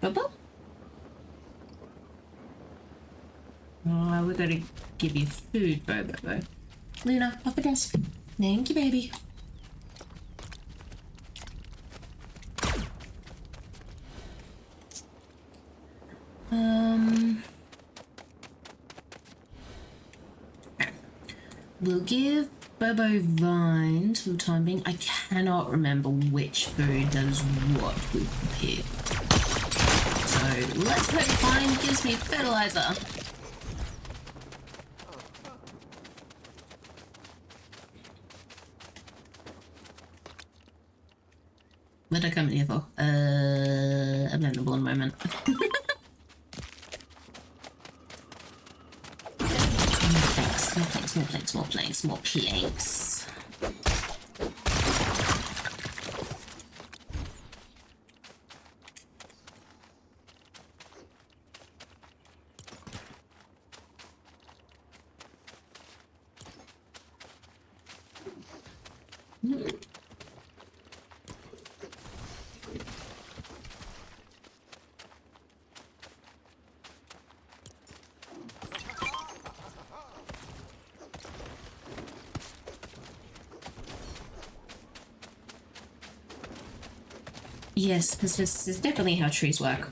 Alright, Bubba. Oh, we gotta give you food, Bobo. Luna, off the desk. Thank you, baby. We'll give Bobo vines for the time being. I cannot remember which food does what with the pig. So let's hope vine gives me fertilizer. What did I come in here for? A memorable moment. More planks. Yes, because this is definitely how trees work.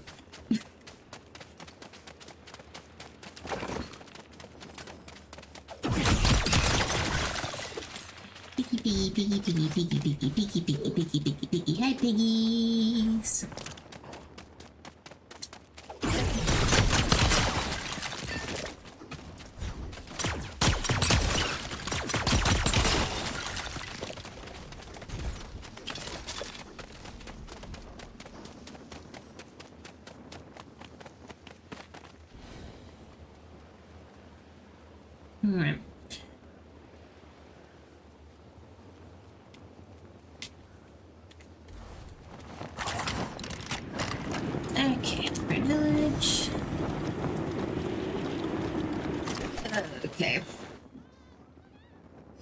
Piggy. Hi, piggies. Alright. Okay, great village. Okay.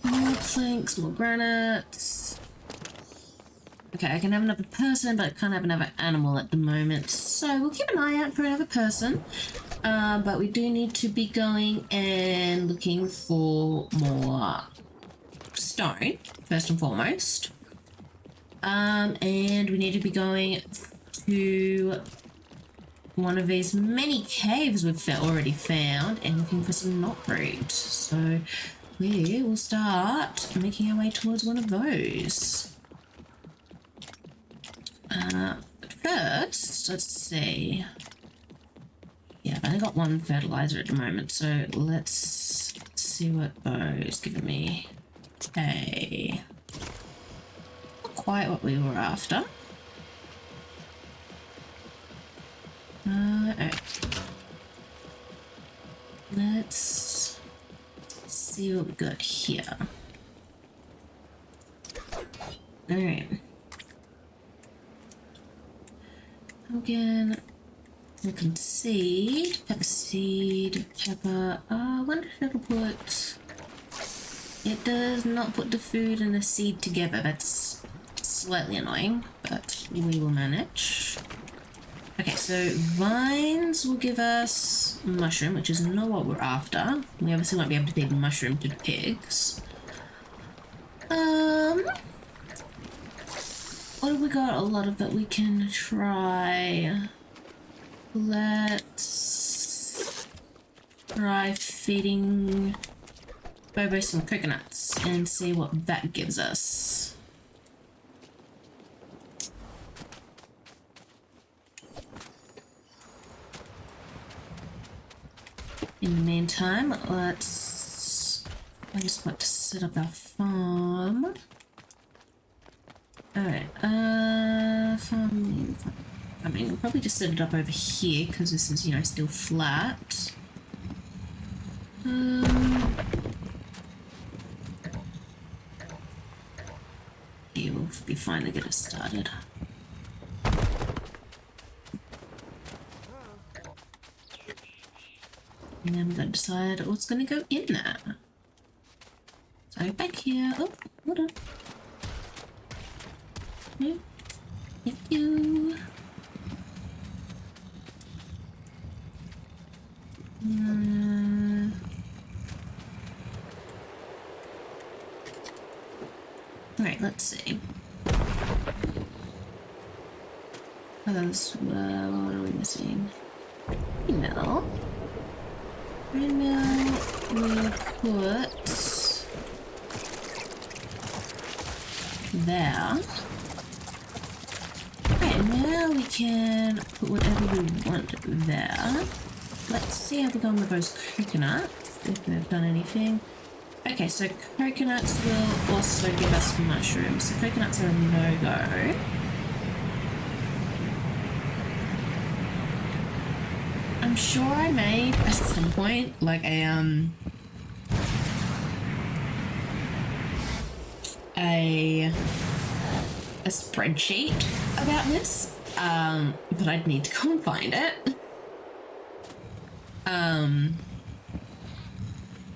More planks, more granites. Okay, I can have another person, but I can't have another animal at the moment. So we'll keep an eye out for another person. But we do need to be going and looking for more stone, first and foremost. And we need to be going to one of these many caves we've already found and looking for some knotroot. So we will start making our way towards one of those. But first, let's see. Yeah, I've only got one fertilizer at the moment, so let's see what Bo's giving me. Okay. Not quite what we were after. Okay. Let's see what we got here. Alright. Again. Looking seed, pepper. I wonder if it'll put. It does not put the food and the seed together. That's slightly annoying, but we will manage. Okay, so vines will give us mushroom, which is not what we're after. We obviously won't be able to feed mushroom to the pigs. What have we got? A lot of that we can try. Let's try feeding Bobo some coconuts and see what that gives us. In the meantime, I just want to set up our farm. Alright, farming. I mean, we'll probably just set it up over here because this is, you know, still flat. Yeah, we'll be fine to get us started. And then we've got to decide what's going to go in there. So back here. Oh, hold on. Yeah. Thank you. Let's see. Others, what are we missing? Email. Email, we'll put there. Okay, now we can put whatever we want there. Let's see how we're going with those coconuts, if they've done anything. Okay, so coconuts will also give us mushrooms. So coconuts are a no-go. I'm sure I made at some point like a spreadsheet about this, but I'd need to go and find it.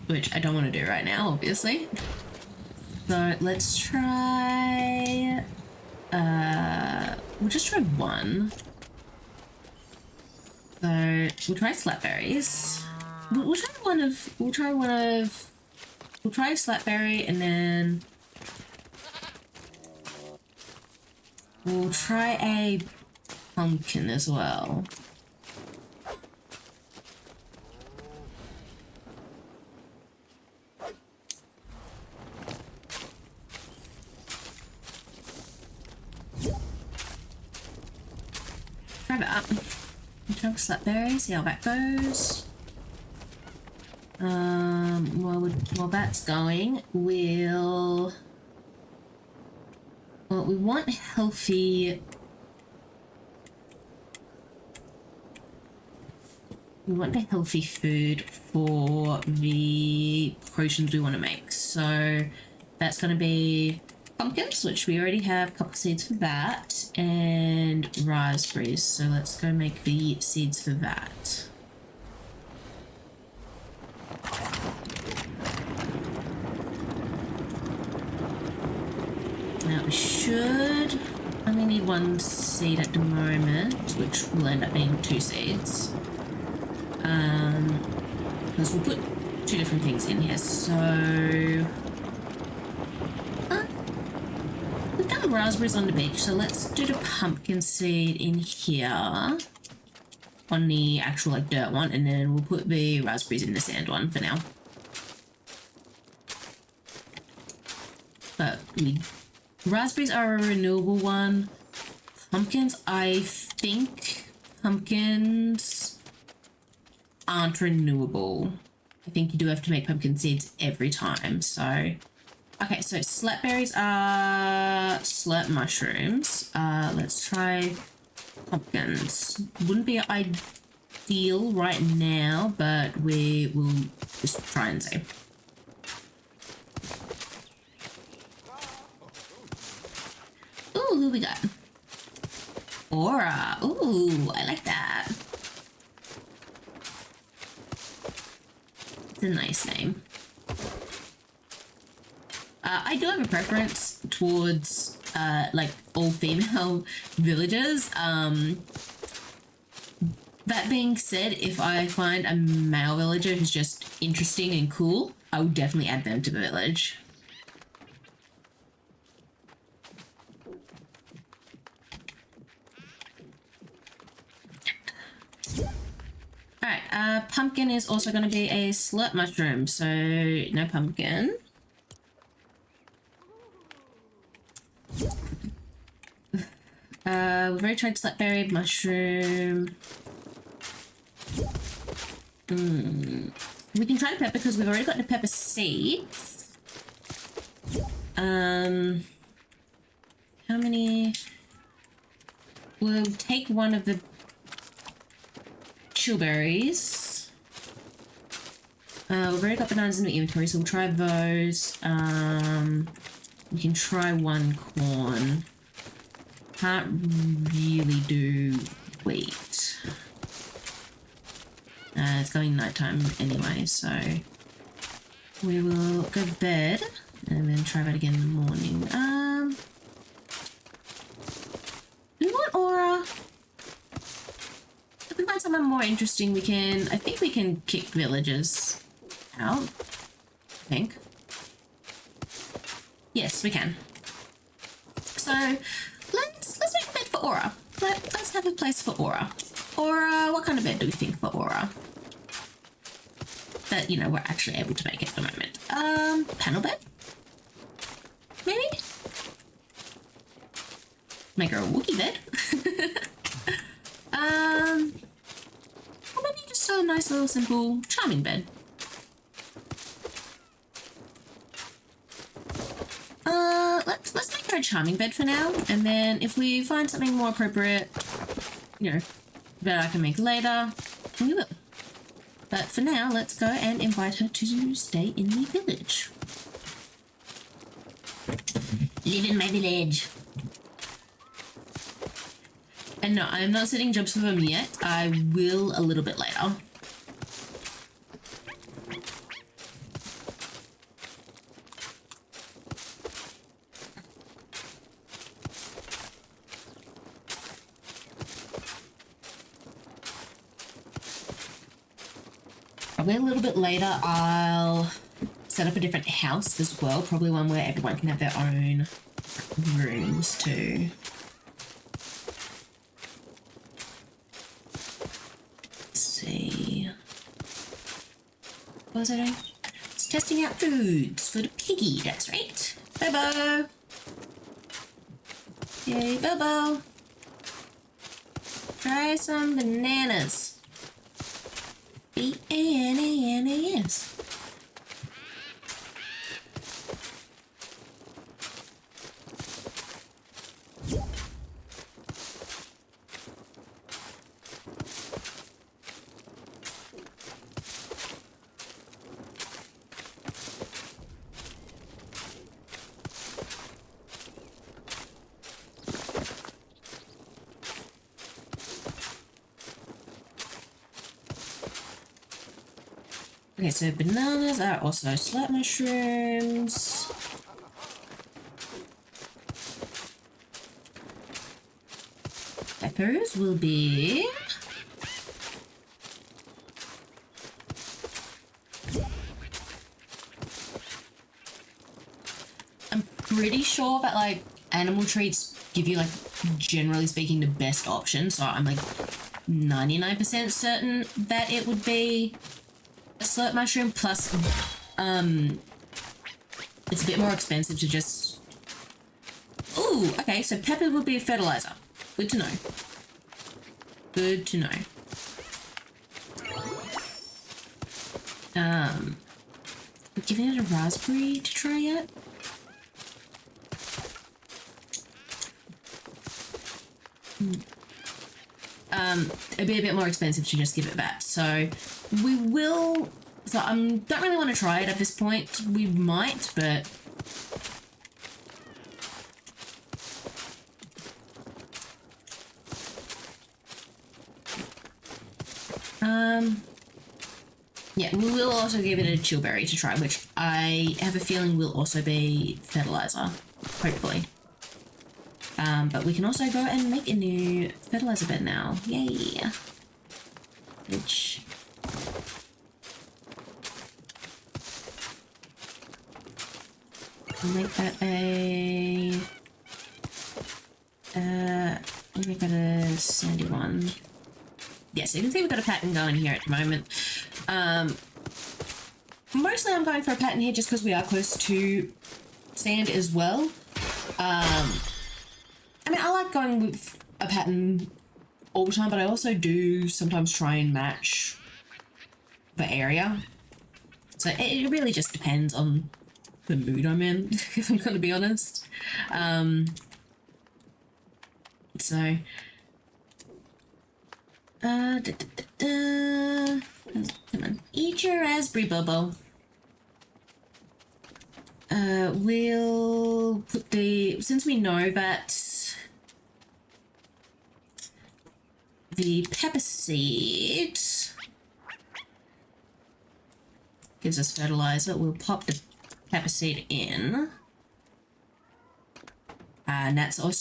Which I don't want to do right now, obviously. So let's try, we'll just try one. So we'll try slapberries. We'll try slapberry, and then we'll try a pumpkin as well. Try that. Try slapberry, see how that goes. While that's going, we want healthy. We want the healthy food for the potions we want to make. So that's going to be pumpkins, which we already have a couple of seeds for that, and raspberries. So let's go make the seeds for that. Now we should only need one seed at the moment, which will end up being 2 seeds. Because we'll put 2 different things in here. So we've done raspberries on the beach, so let's do the pumpkin seed in here on the actual like dirt one, and then we'll put the raspberries in the sand one for now. But raspberries are a renewable one. Pumpkins, I think pumpkins aren't renewable. I think you do have to make pumpkin seeds every time, so. Okay, so slapberries are slurp mushrooms. Let's try pumpkins. Wouldn't be ideal right now, but we will just try and see. Ooh, who we got? Aura. Ooh, I like that. It's a nice name. I do have a preference towards like all female villagers. That being said, if I find a male villager who's just interesting and cool, I would definitely add them to the village. Alright, pumpkin is also going to be a slurp mushroom, so no pumpkin. We've already tried slapberry mushroom. We can try the pepper because we've already got the pepper seeds. How many? We'll take one of the chillberries. We've already got bananas in the inventory, so we'll try those. We can try one corn. Can't really do wheat. It's going nighttime anyway, so we will go to bed and then try that again in the morning. Do we want aura? If we find someone more interesting, I think we can kick villagers out. I think. Yes, we can. So let's make a bed for Aura. Let's have a place for Aura. Aura, what kind of bed do we think for Aura? That, you know, we're actually able to make it at the moment. Panel bed? Maybe? Make her a Wookiee bed. Or maybe just a nice little simple charming bed. Let's make her a charming bed for now, and then if we find something more appropriate, you know, that I can make later, we will. But for now, let's go and invite her to stay in the village. Live in my village. And no, I'm not setting jobs for them yet. I will a little bit later. Probably a little bit later, I'll set up a different house as well. Probably one where everyone can have their own rooms too. Let's see. What was I doing? It's testing out foods for the piggy, that's right. Bobo! Yay, Bobo! Try some bananas. B-A-N-A-N-A-S. Okay, so bananas are also slat mushrooms. Peppers will be... I'm pretty sure that, like, animal treats give you, like, generally speaking, the best option. So I'm, like, 99% certain that it would be a slurp mushroom, plus it's a bit more expensive to just... Ooh, okay, so pepper would be a fertilizer. Good to know. Good to know. We're giving it a raspberry to try yet? It'd be a bit more expensive to just give it that. So we will, so I don't really want to try it at this point. We might, but yeah, we will also give it a chillberry to try, which I have a feeling will also be fertilizer, hopefully. But we can also go and make a new fertilizer bed now. Yay! Which... I'll make that a... I'll make that a sandy one. Yeah, so you can see we've got a pattern going here at the moment. Mostly I'm going for a pattern here just because we are close to sand as well. I mean, I like going with a pattern all the time, but I also do sometimes try and match the area. So it really just depends on the mood I'm in, if I'm going to be honest. So... Come on, eat your raspberry, Bobo. We'll put the... Since we know that the pepper seed gives us fertilizer, we'll pop the pepper seed in. And that's also